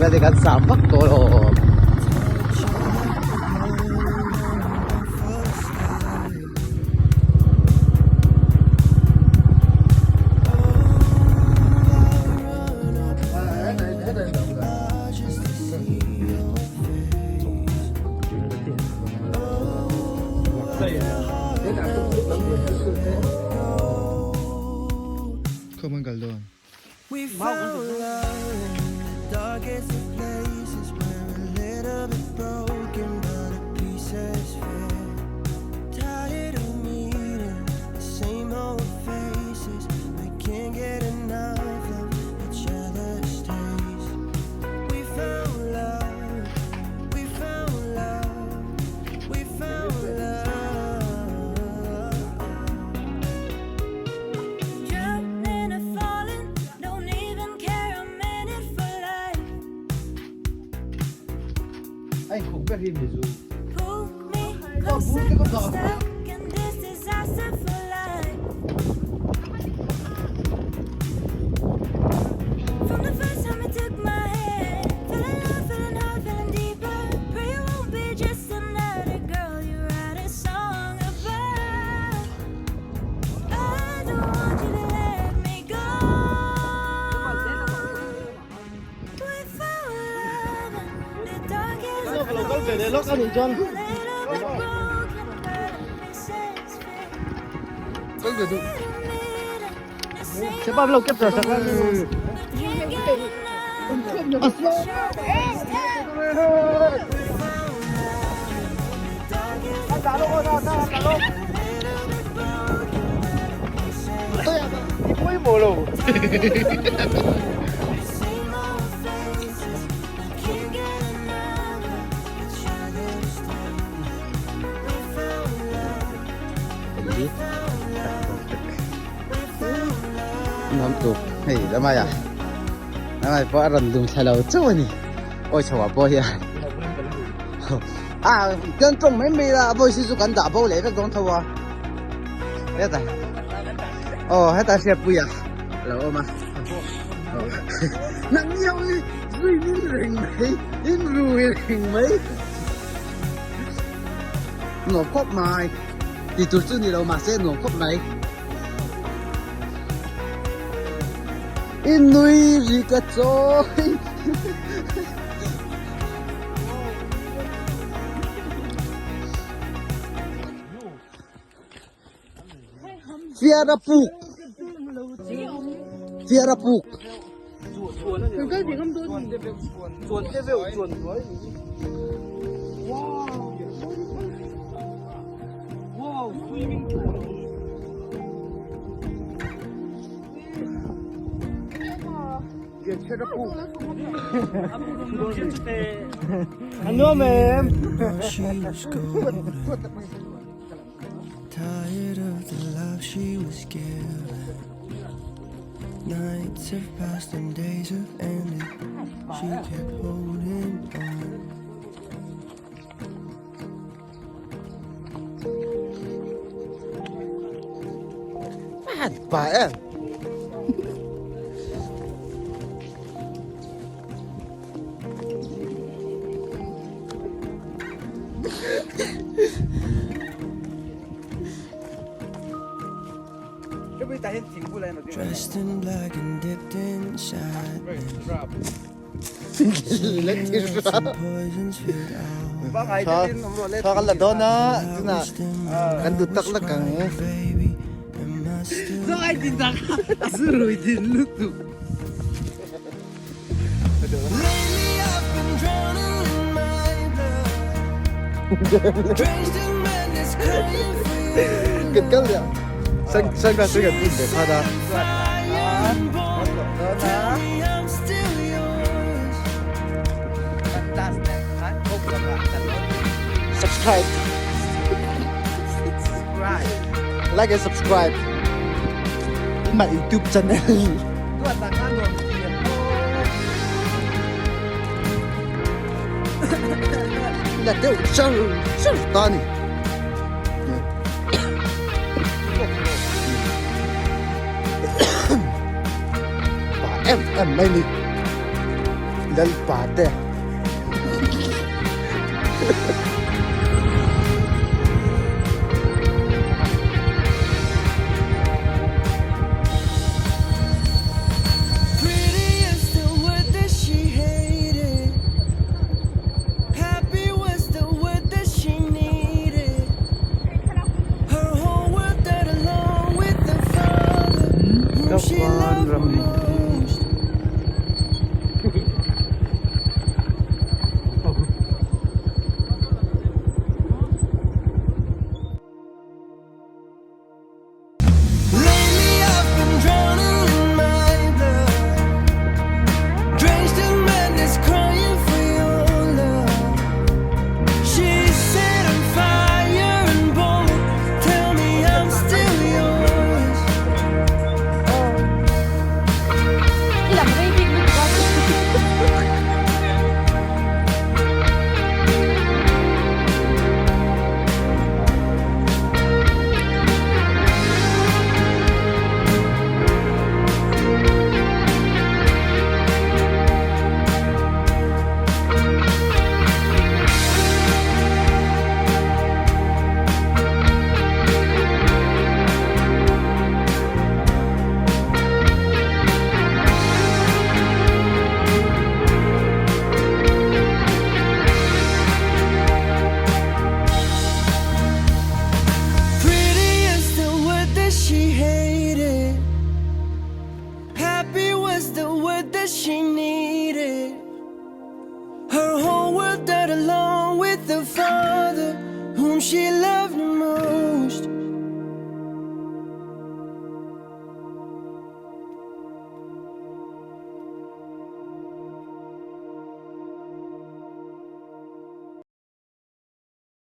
pwede kan samak to. Come on, Galdon. We found love in the darkest of places. We're a little bit broken, but a piece is fair. Tired of meeting the same old faces. We can't get enough of each other's taste. We found love. We found love. We found love. Drowning and falling, don't even care a minute for life. Ay, kung ka rin niyo. Pull me closer, stuck in this disaster for life. From the first time you took my hand, feeling love, feeling hard, feeling deeper. Pray you won't be just another girl you write a song about. I don't want you to let me go. We found love in the darkest of places. Look at it, John. A little bit broken, but this is fair. Look at it. Tired of meeting the same Siapa belum capture old sekarang? faces. We can't get enough of each other's taste. We found love in the darkest of places. A little bit broken, but this is fair. Ipoy mo lo. Same old faces. We can't get enough of each other's taste. We found love. We found love. We found love. Ngắm tục. Hey, làm ai à? Làm ai bỏ rần đùm xài lầu chú nè. Ôi chào bà bố ya. À, chân trông mấy mì là bố sư cần đả bố lấy cái con thâu à. Hết rồi. Ồ, hết ta xe bùi à. Lầu mà. Nặng nhau đi. Duy nín rình mấy. Nín rùi rình mấy. Nó khóc mài. Thì tụi sư này đâu mà sẽ nó khóc này. In nuôi gì cả rồi. Phía puk. Phía puk. cái gì không tôi nhìn được chuồn cái vẹo chuồn với wow wow swimming pool Phía puk. 안녕 맴 She was golden. Tired of the love she was given. Nights have passed and days have ended. She kept holding on. Mad bà em. Dressed in black and dipped in sadness. Let's get Some poisons filled out. Cho cái lần đó nó là cần được tắc là càng Baby, am I still do ai tin rằng rồi thì lúc tụ Lately I've been drowning in my blood. Drenched in madness, crying for you. cái câu liệu sang ra sẽ gần tin để pha ra Flying boy, tell me I'm still yours. subscribe like and subscribe my YouTube channel là tiêu sơ to này em mày đi del pate.